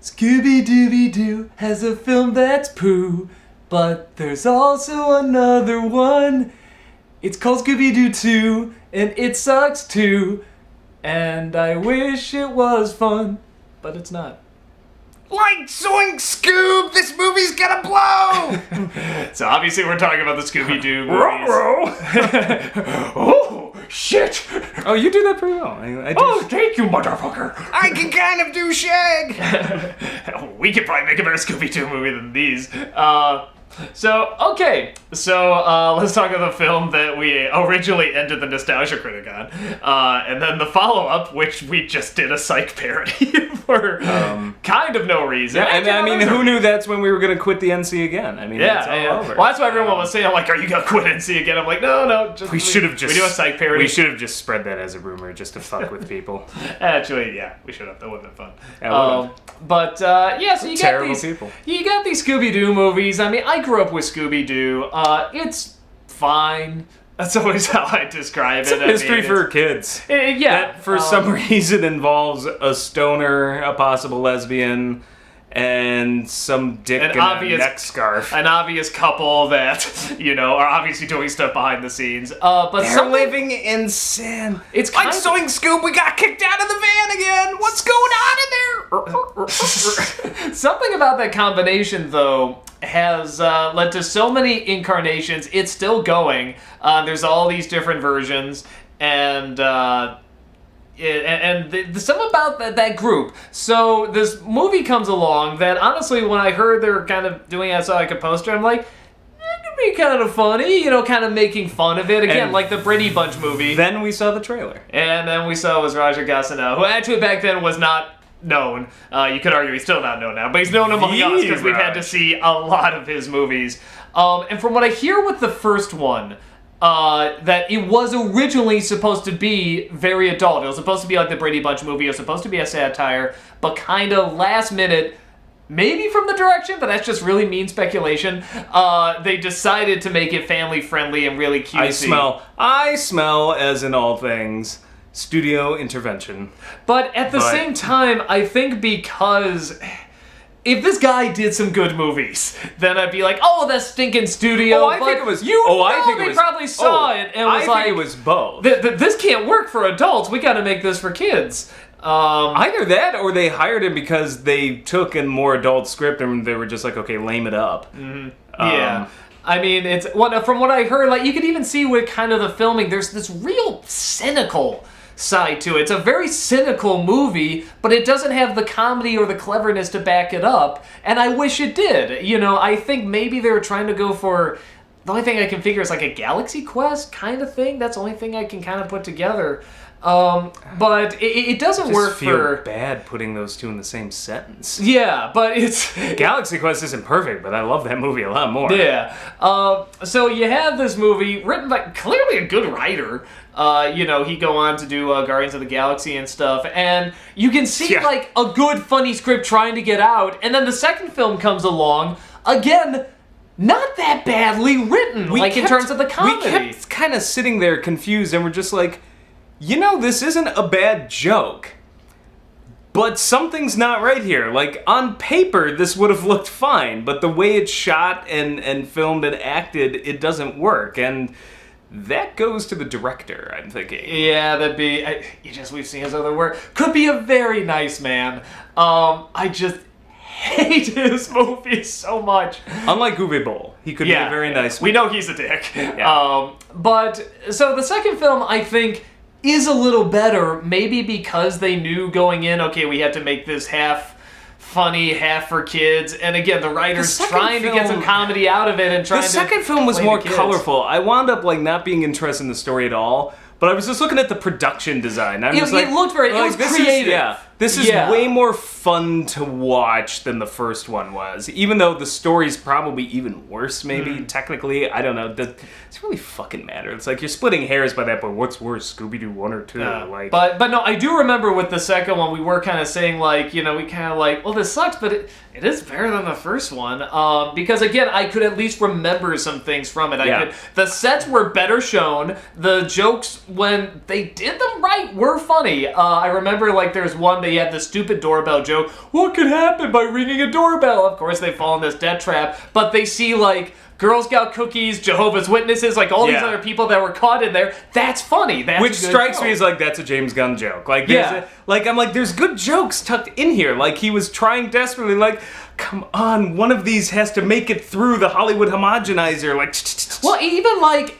Scooby-Dooby-Doo has a film that's poo, but there's also another one. It's called Scooby-Doo 2, and it sucks too. And I wish it was fun, but it's not. Like Zoink Scoob, this movie's gonna blow! So obviously we're talking about the Scooby-Doo movies. Oh, shit! Oh, you do that pretty well. I do. Oh, thank you, motherfucker! I can kind of do shag! We could probably make a better Scooby-Doo movie than these. So let's talk about the film that we originally ended the Nostalgia Critic on. And then the follow-up, which we just did a psych parody for kind of no reason. Yeah, and I mean, who knew that's when we were going to quit the NC again? I mean, it's all over. Well, that's why everyone was saying, like, are you going to quit NC again? I'm like, no, just, we do a psych parody. We should have just spread that as a rumor just to fuck with people. Actually, yeah, we should have. That would have been fun. Yeah, so you got these people. You got these Scooby-Doo movies. I mean, I grew up with Scooby-Doo. It's fine. That's always how I describe it. It's a mystery for kids. That for some reason involves a stoner, a possible lesbian, and some dick in a neck scarf. An obvious couple that, are obviously doing stuff behind the scenes. But they're living in sin. It's like Zoink Scoob, we got kicked out of the van again! What's going on in there? Something about that combination, though, has led to so many incarnations. It's still going. There's all these different versions, and some about that group. So this movie comes along that, honestly, when I heard they were kind of doing it, I saw like a poster, I'm like, that could be kind of funny, kind of making fun of it. Again, And like the Brady Bunch movie. Then we saw the trailer. And then we saw was Raja Gassano, who actually back then was not known. You could argue he's still not known now, but he's known among us because we've had to see a lot of his movies. And from what I hear with the first one, that it was originally supposed to be very adult. It was supposed to be like the Brady Bunch movie. It was supposed to be a satire, but kind of last minute, maybe from the direction, but that's just really mean speculation, they decided to make it family friendly and really cutesy. I smell, as in all things, studio intervention. But at the same time, I think because if this guy did some good movies, then I'd be like, oh, that stinking studio. I think it was you. They probably saw it and was like, I think it was both. This can't work for adults. We got to make this for kids. Either that, or they hired him because they took a more adult script and they were just like, okay, lame it up. Mm-hmm. Yeah. I mean, from what I heard, like you could even see with kind of the filming, there's this real cynical side to it. It's a very cynical movie, but it doesn't have the comedy or the cleverness to back it up, and I wish it did. I think maybe they were trying to go for, the only thing I can figure is like a Galaxy Quest kind of thing. That's the only thing I can kind of put together. But it doesn't work for... I feel bad putting those two in the same sentence. Yeah, but it's... Galaxy Quest isn't perfect, but I love that movie a lot more. Yeah. So you have this movie written by clearly a good writer. He go on to do Guardians of the Galaxy and stuff, and you can see like a good, funny script trying to get out, and then the second film comes along, again, not that badly written, in terms of the comedy. We kept kind of sitting there confused, and we're just like, this isn't a bad joke, but something's not right here. Like, on paper, this would have looked fine, but the way it's shot and filmed and acted, it doesn't work, and that goes to the director, I'm thinking. Yeah, that'd be... we've seen his other work. Could be a very nice man. I just hate his movies so much. Unlike Uwe Boll, he could be a very nice man. We know he's a dick. Yeah. So the second film, I think, is a little better, maybe because they knew going in, okay, we have to make this half funny, half for kids, and again, the writer's trying to get some comedy out of it and trying to... The second film was more colorful. I wound up not being interested in the story at all, but I was just looking at the production design. It looked very... It was creative. This is way more fun to watch than the first one was. Even though the story's probably even worse, maybe, technically. I don't know. It's really fucking matter. It's like you're splitting hairs by that point. What's worse, Scooby-Doo 1 or 2? But no, I do remember with the second one, we were kind of saying, we kind of well, this sucks, but it is better than the first one. Because, again, I could at least remember some things from it. The sets were better shown. The jokes, when they did them right, were funny. I remember, there's one They have the stupid doorbell joke. What could happen by ringing a doorbell? Of course, they fall in this debt trap, but they see, like, Girl Scout cookies, Jehovah's Witnesses, like all these other people that were caught in there. That's funny. That's Which strikes me as like, that's a James Gunn joke. Like, I'm like, there's good jokes tucked in here. Like, he was trying desperately, like, come on, one of these has to make it through the Hollywood homogenizer. Like, well,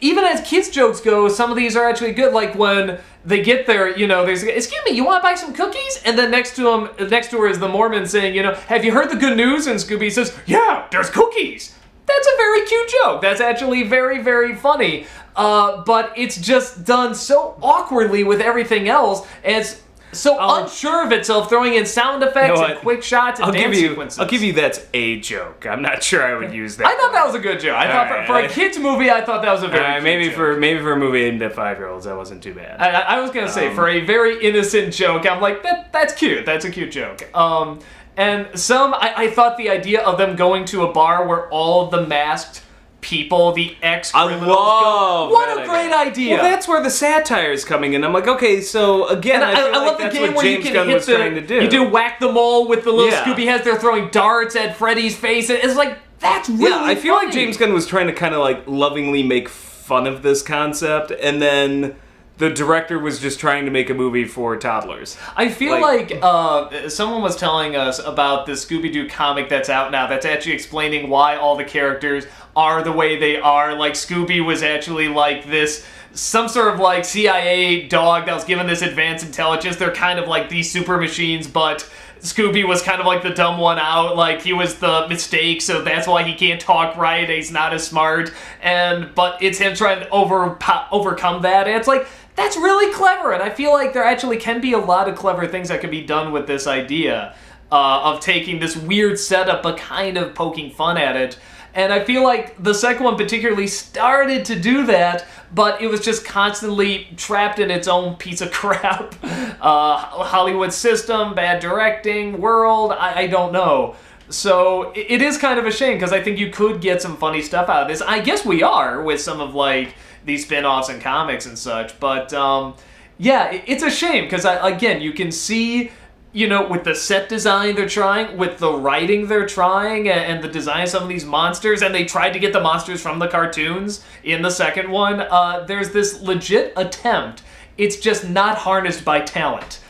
even as kids' jokes go, some of these are actually good. Like when they get there, you know, there's, excuse me, you want to buy some cookies? And then next to her is the Mormon saying, you know, have you heard the good news? And Scooby says, yeah, there's cookies. That's a very cute joke. That's actually very, very funny. But it's just done so awkwardly with everything else, and it's so unsure of itself, throwing in sound effects and quick shots and dance sequences. I'll give you that's a joke. I'm not sure I would use that. I thought that was a good joke. I thought for a kids movie, I thought that was a very maybe cute joke. Maybe for a movie aimed at 5-year-olds, that wasn't too bad. I was gonna say, for a very innocent joke, I'm like, that's cute. That's a cute joke. And I thought the idea of them going to a bar where all of the masked people, the ex-criminals go. What a great idea. Well, that's where the satire is coming in. I'm like, okay, so again, I feel like that's what James Gunn was trying to do. You do whack the mole with the little Scooby heads. They're throwing darts at Freddy's face. It's like, that's really I feel like James Gunn was trying to kind of like lovingly make fun of this concept, and then the director was just trying to make a movie for toddlers. I feel like someone was telling us about the Scooby-Doo comic that's out now that's actually explaining why all the characters are the way they are. Like, Scooby was actually like this, some sort of like CIA dog that was given this advanced intelligence. They're kind of like these super machines, but Scooby was kind of like the dumb one out, like he was the mistake, so that's why he can't talk right, he's not as smart, but it's him trying to overcome that, and it's like, that's really clever, and I feel like there actually can be a lot of clever things that can be done with this idea of taking this weird setup but kind of poking fun at it. And I feel like the second one particularly started to do that, but it was just constantly trapped in its own piece of crap. Hollywood system, bad directing, world, I don't know. So it is kind of a shame, because I think you could get some funny stuff out of this. I guess we are with some of like these spin-offs and comics and such, but yeah, it's a shame, because again, you can see, you know, with the set design they're trying, with the writing they're trying, and the design of some of these monsters, and they tried to get the monsters from the cartoons in the second one, there's this legit attempt. It's just not harnessed by talent.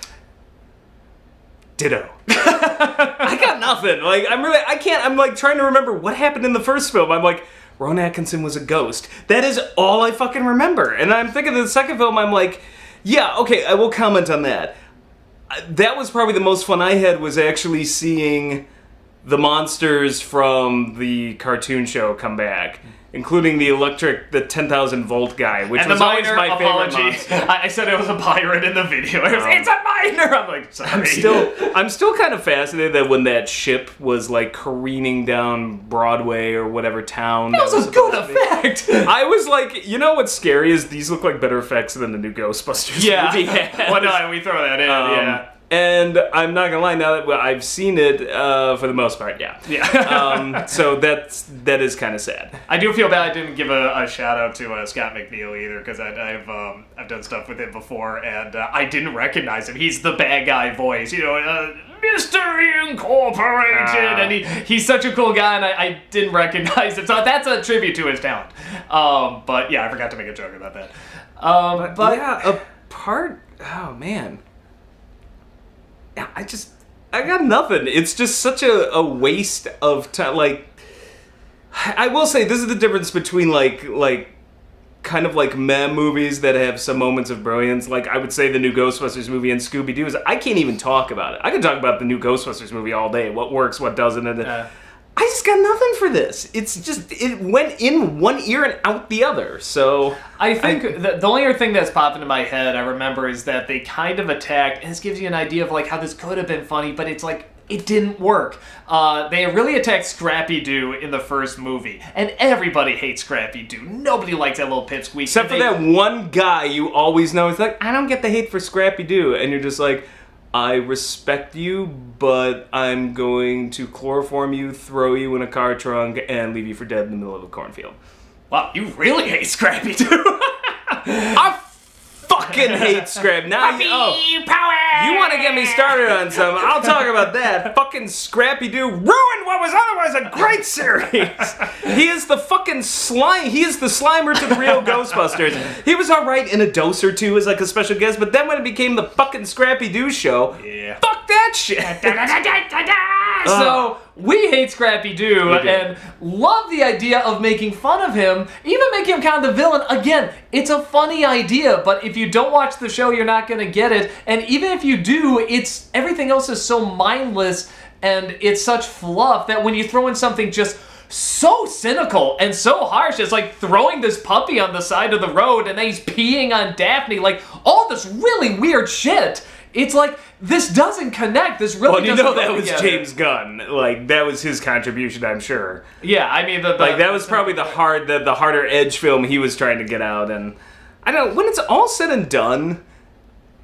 Ditto. I got nothing. Like, I'm like trying to remember what happened in the first film. I'm like, Rowan Atkinson was a ghost. That is all I fucking remember. And I'm thinking of the second film, I'm like, yeah, okay, I will comment on that. That was probably the most fun I had, was actually seeing the monsters from the cartoon show come back, including the 10,000 volt guy, which was always my favorite monster. I said it was a pirate in the video. It's a miner! I'm like, sorry. I'm still kind of fascinated that when that ship was like careening down Broadway or whatever town. That was a good effect! I was like, you know what's scary is these look like better effects than the new Ghostbusters movie had. Well, no, we throw that in, yeah. And I'm not gonna lie, now that I've seen it, for the most part, yeah. So that is kind of sad. I do feel bad I didn't give a shout out to Scott McNeil either, because I've done stuff with him before, and I didn't recognize him. He's the bad guy voice, you know, Mystery Incorporated, and he's such a cool guy, and I didn't recognize it. So that's a tribute to his talent. But yeah, I forgot to make a joke about that. But yeah, oh man. I got nothing. It's just such a waste of time. Like, I will say, this is the difference between like kind of like meh movies that have some moments of brilliance. Like, I would say the new Ghostbusters movie and Scooby-Doo is, I can't even talk about it. I can talk about the new Ghostbusters movie all day. What works, what doesn't. I just got nothing for this. It's just, it went in one ear and out the other, so... I think the only other thing that's popped into my head, I remember, is that they kind of attacked, and this gives you an idea of like how this could have been funny, but it's like, it didn't work. They really attacked Scrappy-Doo in the first movie, and everybody hates Scrappy-Doo. Nobody likes that little pipsqueak. Except for that one guy you always know. It's like, I don't get the hate for Scrappy-Doo, and you're just like... I respect you, but I'm going to chloroform you, throw you in a car trunk, and leave you for dead in the middle of a cornfield. Wow, you really hate Scrappy-Doo. I fucking hate Scrappy. Now Puppy power! you want to get me started on something? I'll talk about that. Fucking Scrappy Doo ruined what was otherwise a great series. He is the fucking slime. He is the Slimer to the real Ghostbusters. He was alright in a dose or two as like a special guest, but then when it became the fucking Scrappy Doo show, fuck that shit. So we hate Scrappy Doo and love the idea of making fun of him, even making him kind of the villain. Again, it's a funny idea, but if you don't watch the show, you're not going to get it. And even if you do, it's everything else is so mindless and it's such fluff that when you throw in something just so cynical and so harsh, it's like throwing this puppy on the side of the road and then he's peeing on Daphne, like all this really weird shit. It's like, this doesn't connect. This really doesn't go that was together. James Gunn. Like, that was his contribution, I'm sure. Yeah, I mean, that was probably the harder edge film he was trying to get out. And I don't know, when it's all said and done,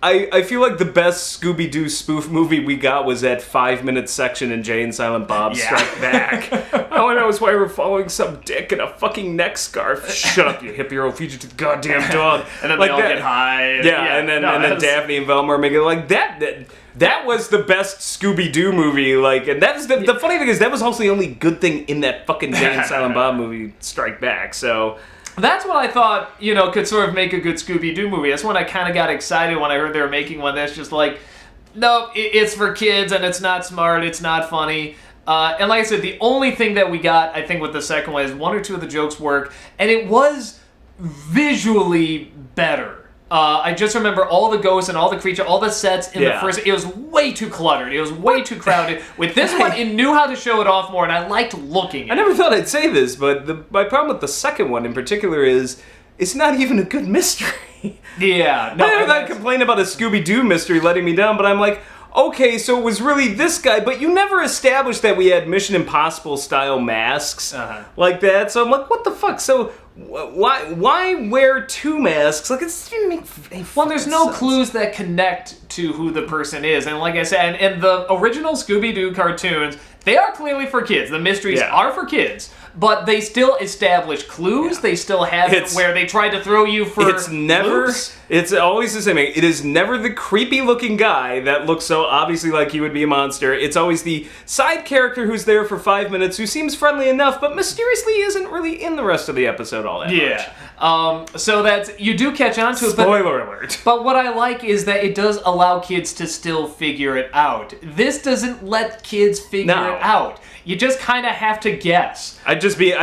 I feel like the best Scooby-Doo spoof movie we got was that 5-minute section in Jay and Silent Bob Strike Back. All I know is why we're following some dick in a fucking neck scarf. Shut up, you hippie old feature to the goddamn dog. And then like they all get high. And then Daphne and Velma are making like that was the best Scooby-Doo movie. Like, and that is the funny thing is that was also the only good thing in that fucking Jay and Silent Bob movie, Strike Back. So. That's what I thought, could sort of make a good Scooby-Doo movie. That's when I kind of got excited when I heard they were making one that's just like, no, it's for kids and it's not smart, it's not funny. And like I said, the only thing that we got, I think, with the second one is one or two of the jokes work, and it was visually better. I just remember all the ghosts and all the creature, all the sets in the first. It was way too cluttered. It was way too crowded. With this one, it knew how to show it off more, and I liked looking at it. I never thought I'd say this, but my problem with the second one in particular is it's not even a good mystery. Yeah. No, I complain about a Scooby-Doo mystery letting me down, but I'm like, okay, so it was really this guy, but you never established that we had Mission Impossible style masks like that. So I'm like, what the fuck? So why wear two masks? Like, it didn't make any well, there's no sense. clues that connect to who the person is. And like I said, and the original Scooby-Doo cartoons, they are clearly for kids. The mysteries are for kids. But they still establish clues. They still have it where they try to throw you for loops. It's always the same. It is never the creepy looking guy that looks so obviously like he would be a monster. It's always the side character who's there for 5 minutes who seems friendly enough, but mysteriously isn't really in the rest of the episode all that much. So that's, you do catch on to it. Spoiler alert. But what I like is that it does allow kids to still figure it out. This doesn't let kids figure it out. You just kind of have to guess. I'd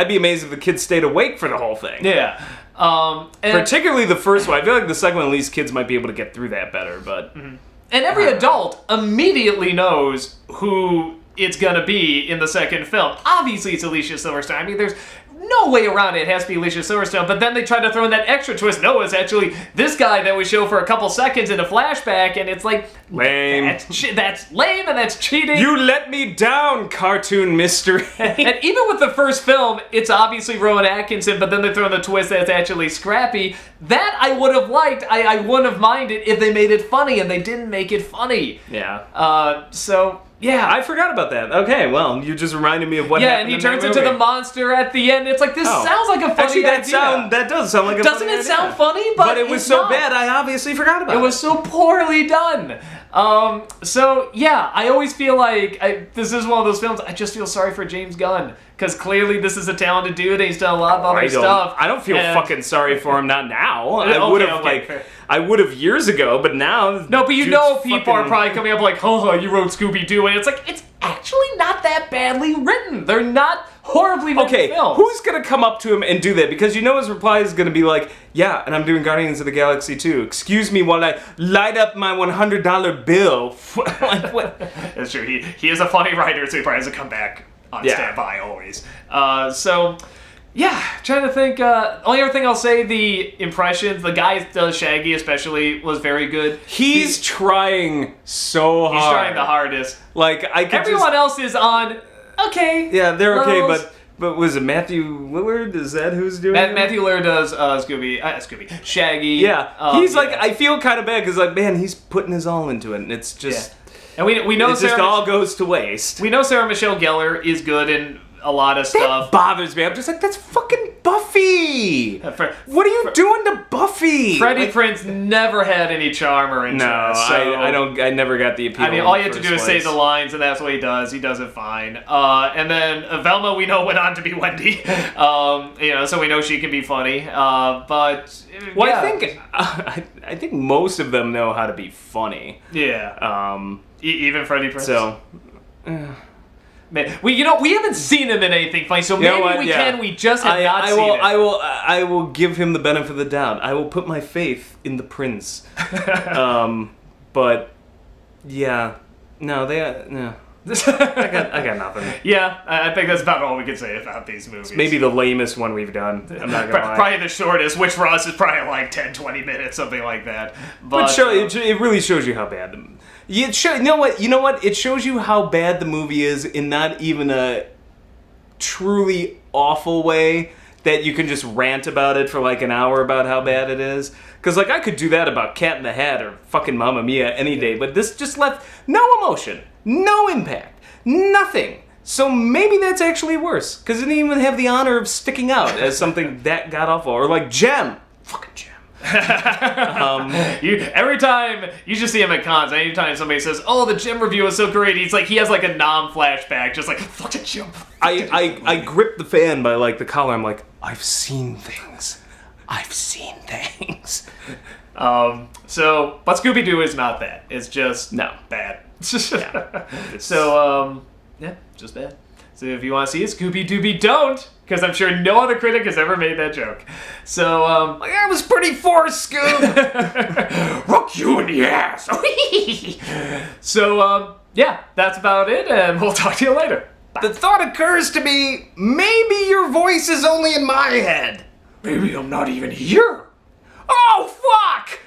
be amazed if the kids stayed awake for the whole thing. Yeah. And particularly the first one. I feel like the second one, at least kids might be able to get through that better, but... And every adult immediately knows who it's gonna be in the second film. Obviously, it's Alicia Silverstone. I mean, there's no way around it. It has to be Alicia Silverstone. But then they try to throw in that extra twist. No, it's actually this guy that we show for a couple seconds in a flashback, and it's like... Lame. That's lame, and that's cheating. You let me down, cartoon mystery. And even with the first film, it's obviously Rowan Atkinson, but then they throw in the twist that it's actually Scrappy. That I would have liked. I wouldn't have minded if they made it funny, and they didn't make it funny. Yeah. Yeah. I forgot about that. Okay, well, you just reminded me of what happened. Yeah, and he turns into the monster at the end. It's like, this sounds like a funny idea. That does sound like a Doesn't funny it idea. sound funny? But it was so bad, I obviously forgot about it. It was so poorly done. I always feel like this is one of those films, I just feel sorry for James Gunn. Because clearly this is a talented dude and he's done a lot of other stuff. I don't feel fucking sorry for him, not now. I would have years ago, but now... No, but people are probably coming up like, oh, you wrote Scooby-Doo, and it's like, it's actually not that badly written. They're not horribly written films. Who's going to come up to him and do that? Because you know his reply is going to be like, yeah, and I'm doing Guardians of the Galaxy 2. Excuse me while I light up my $100 bill. Like, what? That's true. He is a funny writer, so he probably has to come back on standby always. Trying to think. Only other thing I'll say, the impressions, the guy that does Shaggy especially was very good. He's trying so hard. He's trying the hardest. Like, everyone else is on, okay. Yeah, they're okay, but was it Matthew Lillard? Is that who's doing it? Matthew Lillard does Shaggy. Yeah, he's like, I feel kind of bad because, like, man, he's putting his all into it, and it's just... And we know it just all goes to waste. We know Sarah Michelle Gellar is good, and a lot of stuff. Bothers me. I'm just like, that's fucking Buffy. What are you doing to Buffy? Freddie Prinze never had any charm or interest. No, so, I never got the appeal. I mean, all you have to do is say the lines, and that's what he does. He does it fine. And then Velma, we know, went on to be Wendy. So we know she can be funny. But well, yeah. I think most of them know how to be funny. Yeah. Even Freddie Prinze. So. Man, we haven't seen him in anything funny, so maybe we can. We just have not seen it. I will give him the benefit of the doubt. I will put my faith in the prince. But yeah, no, no. I got nothing. Yeah, I think that's about all we can say about these movies. It's maybe the lamest one we've done. I'm not gonna lie. Probably the shortest, which for us is probably like 10, 20 minutes, something like that. But it really shows you how bad you know what? It shows you how bad the movie is in not even a truly awful way that you can just rant about it for like an hour about how bad it is. Because like I could do that about Cat in the Hat or fucking Mamma Mia any day, but this just left no emotion, no impact, nothing. So maybe that's actually worse, because it didn't even have the honor of sticking out as something that god awful. Or like Gem. Fucking Gem. Every time you just see him at cons, anytime somebody says, "Oh, the Gem review was so great," he has like a flashback, just like fucking Gem. I grip the fan by like the collar. I'm like, I've seen things. I've seen things. So, but Scooby Doo is not that. It's just bad. Yeah. Yeah, just bad. So if you want to see it, Scooby Dooby don't, because I'm sure no other critic has ever made that joke. So, that was pretty forced, Scoob. Rock you in the ass. So, yeah, that's about it, and we'll talk to you later. The thought occurs to me, maybe your voice is only in my head. Maybe I'm not even here. Oh, fuck!